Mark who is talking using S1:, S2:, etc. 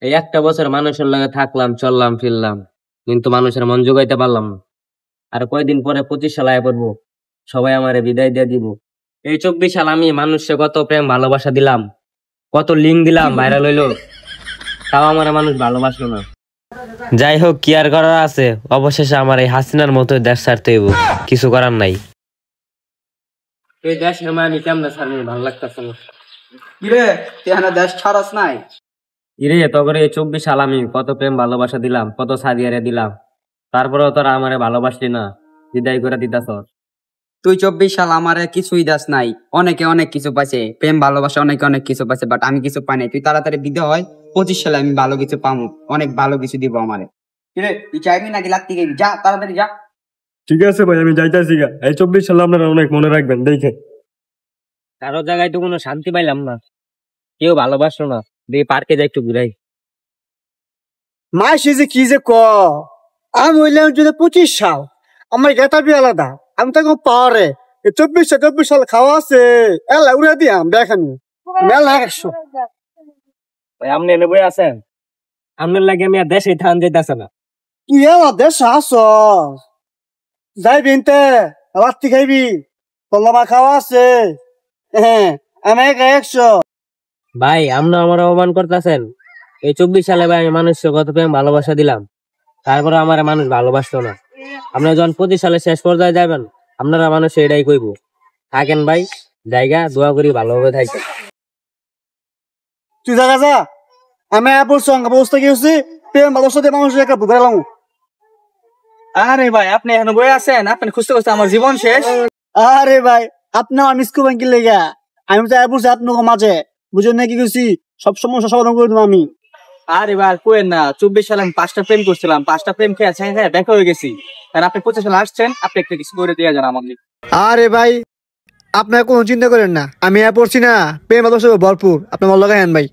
S1: এই একটা বছর মানুষের লগে থাকলাম, চললাম ফিরলাম, কিন্তু মানুষের মন জোগাইতে পারলাম না। আর কয়দিন পরে 25 সাল আয় পড়বো, সবাই আমারে বিদায় দিয়ে দিব। এই 24 সাল আমি মানুষকে কত প্রেম ভালোবাসা দিলাম, কত লিঙ্ক দিলাম, ভাইরাল হইলো, তাও আমার মানুষ ভালোবাসলো না। যাই হোক, কি আর করার আছে, অবশেষে আমার এই হাসিনার মতো দেশ ছাড়তে হইব, কিছু করার নাই। এই দেশ আমি কেমনে ছাড়বো, ভালো লাগতেছে না।
S2: কিরে তুই এখানে দেশ ছাড়াস নাই?
S1: ইরে তগরে এই 24 সাল আমি কত প্রেম ভালোবাসা দিলাম, কত সাদিয়ারে দিলাম, তারপরেও তোরা আমারে ভালোবাসলি না, বিদায় করে দিতাছ।
S2: তুই 24 সাল আমারে কিছুই দাস নাই। অনেকে অনেক কিছু পাইছে, প্রেম ভালোবাসা অনেকে অনেক কিছু পাইছে, বাট আমি কিছু পাই নাই। তুই তাড়াতাড়ি বিদায় হয়, 25 সালে আমি ভালো কিছু পাবো, অনেক ভালো কিছু দিব আমারে। কিরে তুই চাইবি নাকি লাগতে গেবি? যা তাড়াতাড়ি যা।
S3: ঠিক আছে ভাই, আমি যাইতাছি গা। এই 24 সাল আপনারা অনেক মনে রাখবেন দেখে।
S1: কারো জায়গায় তো কোনো শান্তি পাইলাম না, কেউ ভালোবাসলো না, দিয়ে পার্কে যাই একটু ঘুরাই।
S4: মাস যে কি যে ক, আমি হইলাম যদি 25 সাল, আমার গেটাবি আলাদা। আমি তো পাওয়ারে 24 সাল খাওয়া আছে, এলা উড়ে দিয়াম দেখেন মেলা 100।
S1: ভাই আপনি এনে বই আছেন, আপনার লাগে আমি আর দেশে থান যেতেছে না।
S4: তুই এলা দেশ আস, যাইবি তে রাত্রি খাইবি, তল্লামা খাওয়া আছে। হ্যাঁ আমি 100।
S1: ভাই আপনি আমার অপমান করতেছেন। এই 24 সালে ভাই আমি মানুষকে কত প্রেম ভালোবাসা দিলাম, তারপরে আমার মানুষ ভালোবাসলো না। আপনারা যখন 25 সালে শেষ পর্যায়ে যাবেন, আপনারা মানুষ এটাই কইব। থাকেন ভাই, জায়গা দোয়া করি ভালোভাবে থাকেন।
S4: তুই জায়গা যা, আমি আপুর সঙ্গে অবস্থা কি হচ্ছে, প্রেম ভালোবাসা দিয়ে মানুষ একটা বুঝাইলাম।
S2: আরে ভাই আপনি এখানে বয়ে আছেন, আপনি খুঁজতে খুঁজতে আমার জীবন শেষ।
S4: আরে ভাই আপনি আমার মিস করবেন কি লেগা? আমি তো বলছি আপনার মাঝে, বুঝেন না কি করছি, সব সমস্যা সমাধান করে দেবো আমি।
S2: আরে ভাই কোয়েন না, 24 সালে আমি 5টা প্রেম করছিলাম, 5টা প্রেম খেয়ে দেখা হয়ে গেছি। আর আপনি 25 সালে আসছেন, আপনি একটা কিছু করে দিয়ে যান আমাকে।
S4: আরে ভাই আপনার কোনো চিন্তা করেন না, আমি পড়ছি না, প্রেম ভালোবাসা ভরপুর, আপনি মন লাগাই ভাই।